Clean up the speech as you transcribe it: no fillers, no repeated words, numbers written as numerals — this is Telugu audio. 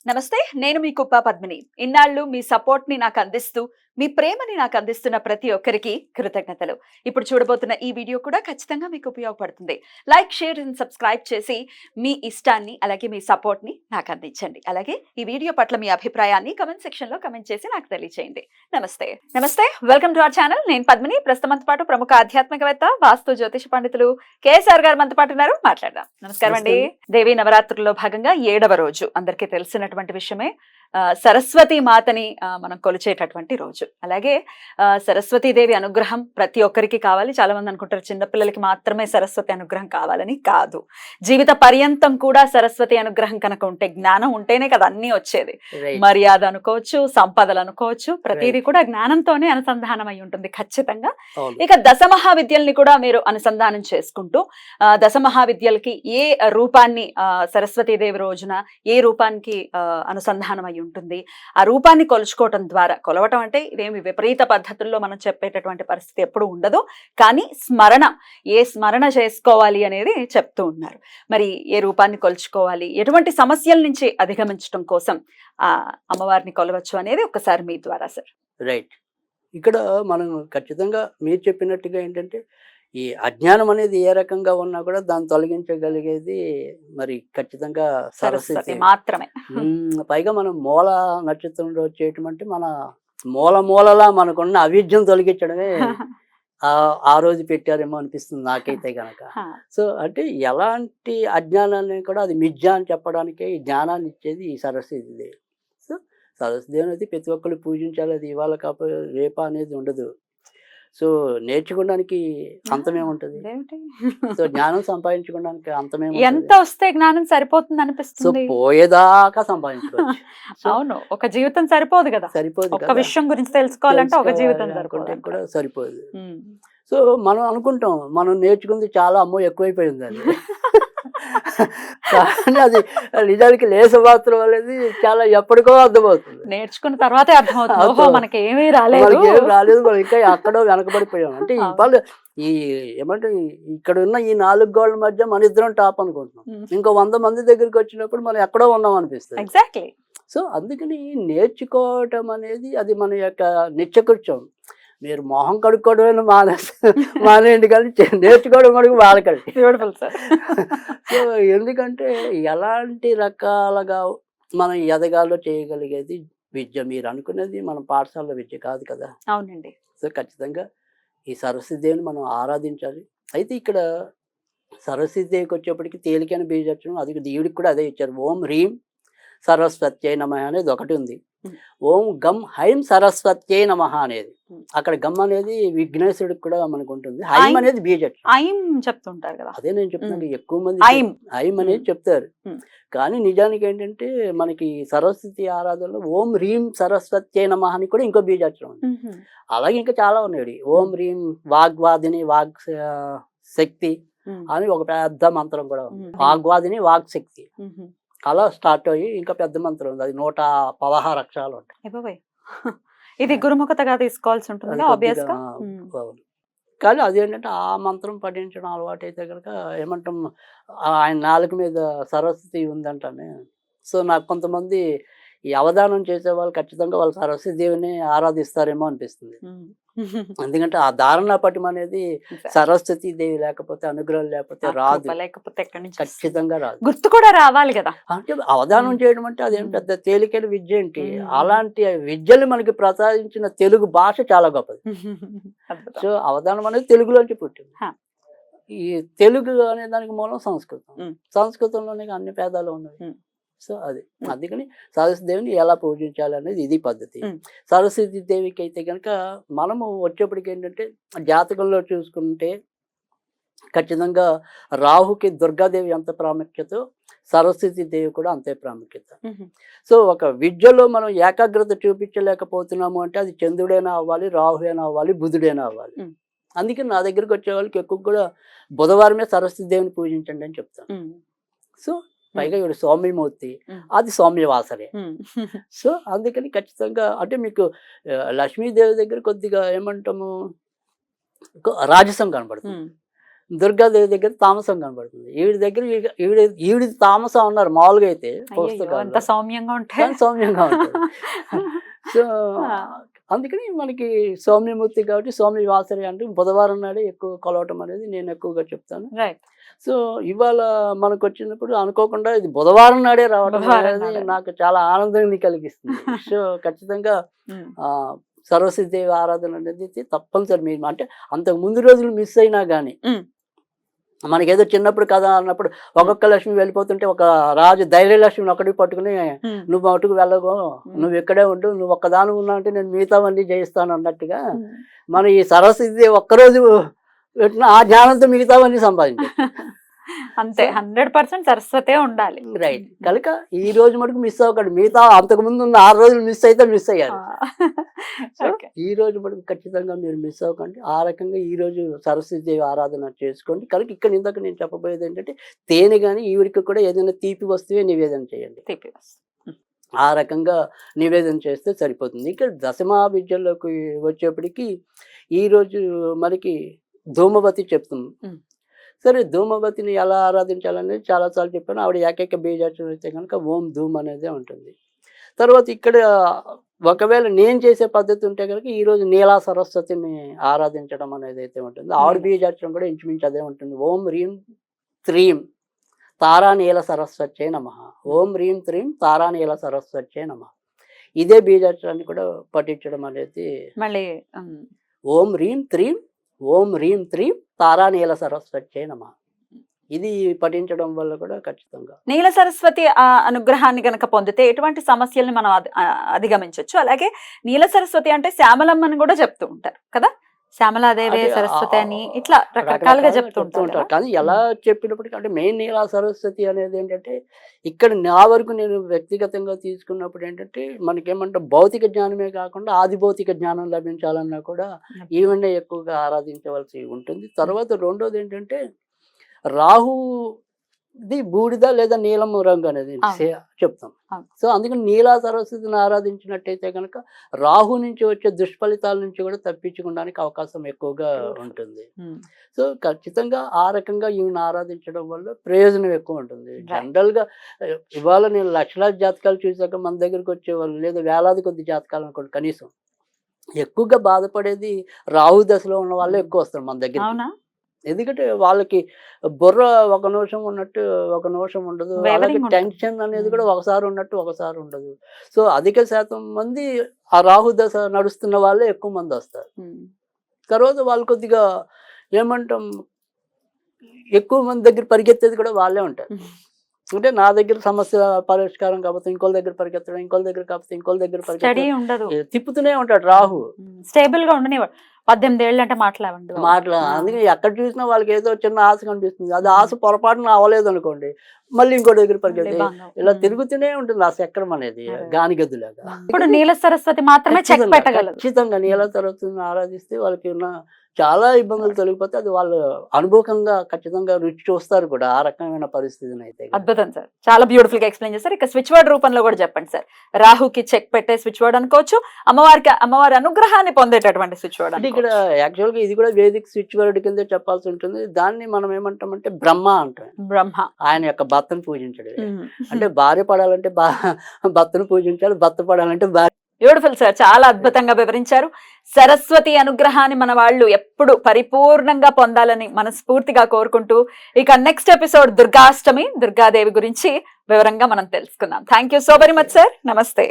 నమస్తే. నేను మీ కుప్ప పద్మిని. ఇన్నాళ్ళు మీ సపోర్ట్‌ని నాకందిస్తూ, మీ ప్రేమని నాకందిస్తున్న ప్రతి ఒక్కరికి కృతజ్ఞతలు. ఇప్పుడు చూడబోతున్న ఈ వీడియో కూడా ఖచ్చితంగా మీకు ఉపయోగపడుతుంది. లైక్, షేర్ అండ్ సబ్స్క్రైబ్ చేసి మీ ఇష్టాన్ని, అలాగే మీ సపోర్ట్‌ని నాకందించండి. అలాగే ఈ వీడియో పట్ల మీ అభిప్రాయాన్ని కామెంట్ సెక్షన్‌లో కామెంట్ చేసి నాకు తెలియజేయండి. నమస్తే. నమస్తే. Welcome to our channel. నేను పద్మిని. ప్రస్తుతం మనతో పాటు ప్రముఖ ఆధ్యాత్మికవేత్త, వాస్తు జ్యోతిష పండితులు కేఎస్ఆర్ గారు మనతో పాటు ఉన్నారు. మాట్లాడదాం. నమస్కారం అండి. దేవీ నవరాత్రుల్లో భాగంగా 7వ రోజు. అందరికీ తెలిసినటువంటి విషయమే. సరస్వతి మాతని మనం కొలిచేటటువంటి రోజు. అలాగే సరస్వతీదేవి అనుగ్రహం ప్రతి ఒక్కరికి కావాలి. చాలా మంది అనుకుంటారు చిన్నపిల్లలకి మాత్రమే సరస్వతి అనుగ్రహం కావాలని. కాదు, జీవిత పర్యంతం కూడా సరస్వతి అనుగ్రహం కనుక ఉంటే, జ్ఞానం ఉంటేనే కదా అన్నీ వచ్చేది. మర్యాద అనుకోవచ్చు, సంపదలు అనుకోవచ్చు, ప్రతిదీ కూడా జ్ఞానంతోనే అనుసంధానం అయి ఉంటుంది ఖచ్చితంగా. ఇక దశమహావిద్యల్ని కూడా మీరు అనుసంధానం చేసుకుంటూ, దశమహావిద్యలకి ఏ రూపాన్ని సరస్వతీదేవి రోజున ఏ రూపానికి అనుసంధానం అయి ఉంటుంది, ఆ రూపాన్ని కొలుచుకోవటం ద్వారా, కొలవటం అంటే ఇదేమి విపరీత పద్ధతుల్లో మనం చెప్పేటటువంటి పరిస్థితి ఎప్పుడు ఉండదు, కానీ ఏ స్మరణ చేసుకోవాలి అనేది చెప్తూ ఉన్నారు. మరి ఏ రూపాన్ని కొలుచుకోవాలి, ఎటువంటి సమస్యల నుంచి అధిగమించడం కోసం ఆ అమ్మవారిని కొలవచ్చు అనేది ఒకసారి మీ ద్వారా సార్. రైట్. ఇక్కడ మనం ఖచ్చితంగా మీరు చెప్పినట్టుగా ఏంటంటే, ఈ అజ్ఞానం అనేది ఏ రకంగా ఉన్నా కూడా దాన్ని తొలగించగలిగేది మరి ఖచ్చితంగా సరస్వతి సరస్వతి మాత్రమే. పైగా మనం మూల నక్షత్రంలో చేయటం మన మూలలా మనకున్న అవిద్యను తొలగించడమే ఆ రోజు పెట్టారేమో అనిపిస్తుంది నాకైతే గనక. సో అంటే ఎలాంటి అజ్ఞానాన్ని కూడా అది మిథ్య అని చెప్పడానికే ఈ జ్ఞానాన్ని ఇచ్చేది ఈ సరస్వతి దేవి. సో సరస్వతి దేవి అనేది ప్రతి ఒక్కరు పూజించాలి. అది ఇవాళ కాకపోతే రేపా అనేది ఉండదు. సో నేర్చుకోవడానికి అంతమేముంటది. సో జ్ఞానం సంపాదించుకోవడానికి అంతమేముంటది. ఎంత వస్తే జ్ఞానం సరిపోతుంది సో అనిపిస్తుంది. పోయేదాకా సంపాదించుకోవచ్చు. అవును, ఒక జీవితం సరిపోదు కదా. సరిపోదు ఒక కదా. విషయం గురించి తెలుసుకోవాలంటే ఒక జీవితం అనుకుంటే సరిపోదు. కూడా సరిపోదు. సో మనం అనుకుంటాం మనం నేర్చుకుంది చాలా అమ్మో ఎక్కువైపోయింది అది. కానీ అది నిజానికి లేస మాత్రం అనేది చాలా ఎప్పటికో అర్థమవుతుంది. నేర్చుకున్న తర్వాతే అర్థమవుతుంది. ఓహో, మనకి ఏమీ రాలేదు, మనకి ఏం రాలేదు, మనం ఇంకా ఎక్కడో వెనకబడిపోయాం. అంటే ఇవాళ ఈ ఏమంటే ఇక్కడ ఉన్న ఈ 4 గోడల మధ్య మన ఇద్దరం టాప్ అనుకుంటున్నాం. ఇంకో 100 మంది దగ్గరికి వచ్చినప్పుడు మనం ఎక్కడో ఉన్నాం అనిపిస్తుంది. ఎగ్జాక్ట్లీ. సో అందుకని నేర్చుకోవటం అనేది అది మన యొక్క నిత్యకృత్యం. మీరు మొహం కడుక్కోవడం మానేయండి, కానీ నేర్చుకోవడం మనకు వాళ్ళకండి. సో ఎందుకంటే ఎలాంటి రకాలుగా మనం ఎదగాలో చేయగలిగేది విద్య. మీరు అనుకునేది మనం పాఠశాల విద్య కాదు కదా. అవునండి. సో ఖచ్చితంగా ఈ సరస్వతీదేవిని మనం ఆరాధించాలి. అయితే ఇక్కడ సరస్వతీదేవికి వచ్చేప్పటికి తేలికైన బీజాక్షరం, అది దేవుడికి కూడా అదే ఇచ్చారు. ఓం హ్రీం సరస్వత్యై నమః అనేది ఒకటి ఉంది. ఓం గం హైం సరస్వత్యై నమః అనేది, అక్కడ గమ్ అనేది విఘ్నేశ్వరుడికి కూడా మనకు ఉంటుంది. హైం అనేది బీజాక్షరం. ఐం చెప్తుంటారు కదా. అదే నేను చెప్తున్నాను, ఎక్కువ మంది హైం అనేది చెప్తారు. కానీ నిజానికి ఏంటంటే మనకి సరస్వతి ఆరాధనలో ఓం హ్రీం సరస్వత్యై నమః అని కూడా ఇంకో బీజాక్షరం ఉంది. అలాగే ఇంకా చాలా ఉన్నాయి. ఓం హ్రీం వాగ్వాదిని వాగ్ శక్తి అని ఒక పెద్ద మంత్రం కూడా ఉంది. వాగ్వాదిని వాగ్ శక్తి అలా స్టార్ట్ అయ్యి ఇంకా పెద్ద మంత్రం ఉంది. అది 116 అక్షరాలు ఉంటాయి. ఇది గురుముఖతగా తీసుకోవాల్సి ఉంటుంది ఆబ్వియస్ గా. కానీ అదేంటంటే ఆ మంత్రం పఠించడం అలవాటు అయితే కనుక ఏమంటాం, ఆయన నాలుక మీద సరస్వతి ఉందంటానే. సో నాకు కొంతమంది ఈ అవధానం చేసే వాళ్ళు ఖచ్చితంగా వాళ్ళు సరస్వతి దేవిని ఆరాధిస్తారేమో అనిపిస్తుంది. ఎందుకంటే ఆ ధారణ పటం అనేది సరస్వతి దేవి లేకపోతే, అనుగ్రహం లేకపోతే రాదు. లేకపోతే ఖచ్చితంగా రాదు. గుర్తు కూడా రావాలి కదా. అంటే అవధానం చేయడం అంటే అదేం పెద్ద తేలికైన విద్య ఏంటి. అలాంటి విద్యలు మనకి ప్రసాదించిన తెలుగు భాష చాలా గొప్పది. సో అవధానం అనేది తెలుగులోంచి పుట్టింది. ఈ తెలుగు అనే దానికి మూలం సంస్కృతం. సంస్కృతంలోనే అన్ని పేదాలు ఉన్నాయి. సో అది అందుకని సరస్వతి దేవిని ఎలా పూజించాలి అనేది ఇది పద్ధతి. సరస్వతి దేవికి అయితే కనుక మనము వచ్చేప్పటికి ఏంటంటే జాతకంలో చూసుకుంటే ఖచ్చితంగా రాహుకి దుర్గాదేవి ఎంత ప్రాముఖ్యత, సరస్వతి దేవి కూడా అంతే ప్రాముఖ్యత. సో ఒక విద్యలో మనం ఏకాగ్రత చూపించలేకపోతున్నాము అంటే అది చంద్రుడైనా అవ్వాలి, రాహుడైనా అవ్వాలి, బుధుడైనా అవ్వాలి. అందుకని నా దగ్గరికి వచ్చే వాళ్ళకి ఎక్కువ కూడా బుధవారమే సరస్వతి దేవిని పూజించండి అని చెప్తాను. సో పైగా ఇవి సౌమ్యమూర్తి, అది సౌమ్యవాసనే. సో అందుకని ఖచ్చితంగా అంటే మీకు లక్ష్మీదేవి దగ్గర కొద్దిగా ఏమంటాము రాజసం కనబడుతుంది. దుర్గాదేవి దగ్గర తామసం కనబడుతుంది. ఈవిడ దగ్గర ఈవిడ తామసం అన్నారు మామూలుగా అయితే అంత సౌమ్యంగా ఉంటాయి, కానీ సౌమ్యంగా ఉంటుంది. సో అందుకని మనకి సౌమ్యమూర్తి కాబట్టి సౌమ్య వాసరి అంటే బుధవారం నాడే ఎక్కువ కొలవటం అనేది నేను ఎక్కువగా చెప్తాను. సో ఇవాళ మనకు వచ్చినప్పుడు అనుకోకుండా ఇది బుధవారం నాడే రావడం అనేది నాకు చాలా ఆనందాన్ని కలిగిస్తుంది. సో ఖచ్చితంగా సరస్వతీదేవి ఆరాధన అనేది తప్పనిసరి. మీరు అంటే అంతకు ముందు రోజులు మిస్ అయినా కానీ మనకేదో చిన్నప్పుడు కదా అన్నప్పుడు ఒక్కొక్క లక్ష్మి వెళ్ళిపోతుంటే ఒక రాజు ధైర్యలక్ష్మిని ఒకటి పట్టుకుని నువ్వు అటుకు వెళ్ళకు, నువ్వు ఇక్కడే ఉండు, నువ్వు ఒక్కదాని ఉన్నా అంటే నేను మిగతావన్నీ జయిస్తాను అన్నట్టుగా మన ఈ సరస్వతి ఒక్కరోజు పెట్టిన ఆ జ్ఞానంతో మిగతావన్నీ సంపాదించారు. అంతే, 100% సరస్వతే ఉండాలి. రైట్. కనుక ఈ రోజు మటుకు మిస్ అవ్వకండి. మిగతా అంతకు ముందు ఉన్న 6 రోజులు మిస్ అయితే మిస్ అయ్యారు. ఈ రోజు మటుకు ఖచ్చితంగా మీరు మిస్ అవ్వకండి. ఆ రకంగా ఈ రోజు సరస్వతీదేవి ఆరాధన చేసుకోండి. కనుక ఇక్కడ ఇందాక నేను చెప్పబోయేది ఏంటంటే తేనె కానీ ఈవిడికి కూడా ఏదైనా తీపి వస్తువే నివేదన చేయండి. ఆ రకంగా నివేదన చేస్తే సరిపోతుంది. ఇక్కడ దశమా విద్యలోకి వచ్చేప్పటికి ఈరోజు మనకి ధూమవతి చెప్తుంది. సరే, ధూమవతిని ఎలా ఆరాధించాలనేది చాలాసార్లు చెప్పాను. ఆవిడ ఏకైక బీజాక్షరం అయితే కనుక ఓం ధూమ్ అనేదే ఉంటుంది. తర్వాత ఇక్కడ ఒకవేళ నేను చేసే పద్ధతి ఉంటే కనుక ఈరోజు నీలా సరస్వతిని ఆరాధించడం అనేది అయితే ఉంటుంది. ఆవిడ బీజాక్షరం కూడా ఇంచుమించు అదే ఉంటుంది. ఓం హ్రీం త్రీం తారా నీల సరస్వత్యే నమః. ఓం హ్రీం త్రీం తారా నీల సరస్వత్యే నమః. ఇదే బీజాక్షరాన్ని కూడా పఠించడం అనేది మళ్ళీ ఓం హ్రీం త్రీం ఓం హ్రీం త్రీం తారా నీల సరస్వత్యే నమః. ఇది పఠించడం వల్ల కూడా ఖచ్చితంగా నీల సరస్వతి అనుగ్రహాన్ని గనక పొందితే ఎటువంటి సమస్యల్ని మనం అధిగమించవచ్చు. అలాగే నీల సరస్వతి అంటే శ్యామలమ్మని కూడా చెప్తూ ఉంటారు కదా, శ్యామలాదేవి సరస్వతి అని ఇట్లా రకరకాలుగా చెప్తూ ఉంటారు. కానీ ఎలా చెప్పినప్పటికీ అంటే మెయిన్ నీలా సరస్వతి అనేది ఏంటంటే ఇక్కడ నా వరకు నేను వ్యక్తిగతంగా తీసుకున్నప్పుడు ఏంటంటే మనకేమంటే భౌతిక జ్ఞానమే కాకుండా ఆది భౌతిక జ్ఞానం లభించాలన్నా కూడా ఈవెన్నే ఎక్కువగా ఆరాధించవలసి ఉంటుంది. తర్వాత రెండోది ఏంటంటే రాహుది బూడిద లేదా నీలం రంగు అనేది చెప్తాం. సో అందుకని నీలా సరస్వతిని ఆరాధించినట్టయితే కనుక రాహు నుంచి వచ్చే దుష్ఫలితాల నుంచి కూడా తప్పించుకోవడానికి అవకాశం ఎక్కువగా ఉంటుంది. సో ఖచ్చితంగా ఆ రకంగా ఈమెను ఆరాధించడం వల్ల ప్రయోజనం ఎక్కువ ఉంటుంది. జనరల్గా ఇవాళ నేను లక్షలాది జాతకాలు చూసాక మన దగ్గరికి వచ్చేవాళ్ళు లేదా వేలాది కొద్ది జాతకాలు అనుకోండి, కనీసం ఎక్కువగా బాధపడేది రాహు దశలో ఉన్న వాళ్ళే ఎక్కువ వస్తారు మన దగ్గర. ఎందుకంటే వాళ్ళకి బుర్ర ఒక నిమిషం ఉన్నట్టు ఒక నిమిషం ఉండదు, అలాగే టెన్షన్ అనేది కూడా ఒకసారి ఉన్నట్టు ఒకసారి ఉండదు. సో అధిక శాతం మంది ఆ రాహు దశ నడుస్తున్న వాళ్ళే ఎక్కువ మంది వస్తారు. తర్వాత వాళ్ళు కొద్దిగా ఏమంటాం ఎక్కువ మంది దగ్గర పరిగెత్తేది కూడా వాళ్ళే ఉంటారు. అంటే నా దగ్గర సమస్య పరిష్కారం కాకపోతే ఇంకోళ్ళ దగ్గర పరిగెత్తడం, ఇంకోళ్ళ దగ్గర కాకపోతే ఇంకోళ్ళ దగ్గర పరిగెత్తడం, తిప్పుతూనే ఉంటాడు రాహు. స్టేబుల్ గా ఉండనివాడు. 18 ఏళ్ళు అంటే అందుకే ఎక్కడ చూసినా వాళ్ళకి ఏదో చిన్న ఆశ కనిపిస్తుంది. అది ఆశ పొరపాటున అవ్వలేదు అనుకోండి, మళ్ళీ ఇంకో దగ్గర పరిగెత్తి ఇలా తిరుగుతూనే ఉంటుంది ఆ చక్రం అనేది గానిగద్దులాగా. ఇప్పుడు నీల సరస్వతి మాత్రమే ఖచ్చితంగా నీల సరస్వతిని ఆరాధిస్తే వాళ్ళకి ఉన్న చాలా ఇబ్బందులు తొలగిపోతే అది వాళ్ళు అనుభవంగా ఖచ్చితంగా రుచి చూస్తారు కూడా ఆ రకమైన పరిస్థితిని అయితే. అద్భుతం సార్, చాలా బ్యూటిఫుల్ గా ఎక్స్ప్లెయిన్ చేస్తారు. ఇక స్విచ్ వర్డ్ రూపంలో కూడా చెప్పండి సార్. రాహుకి చెక్ పెట్టే స్విచ్ వర్డ్ అనుకోవచ్చు, అమ్మవారి అనుగ్రహాన్ని పొందేటటువంటి స్విచ్ వర్డ్. అంటే ఇక్కడ యాక్చువల్ గా ఇది కూడా వేదిక్ స్విచ్ వర్డ్ కింద చెప్పాల్సి ఉంటుంది. దాన్ని మనం ఏమంటామంటే బ్రహ్మ అంటాం. బ్రహ్మ ఆయన యొక్క భర్తను పూజించడం. అంటే భార్య పడాలంటే భర్తను పూజించాలి, భర్త పడాలంటే భార్య. బ్యూటిఫుల్ సార్, చాలా అద్భుతంగా వివరించారు. సరస్వతి అనుగ్రహాన్ని మన వాళ్ళు ఎప్పుడు పరిపూర్ణంగా పొందాలని మనస్ఫూర్తిగా కోరుకుంటూ ఇక నెక్స్ట్ ఎపిసోడ్ దుర్గాష్టమి, దుర్గాదేవి గురించి వివరంగా మనం తెలుసుకుందాం. Thank you so very much sir. నమస్తే.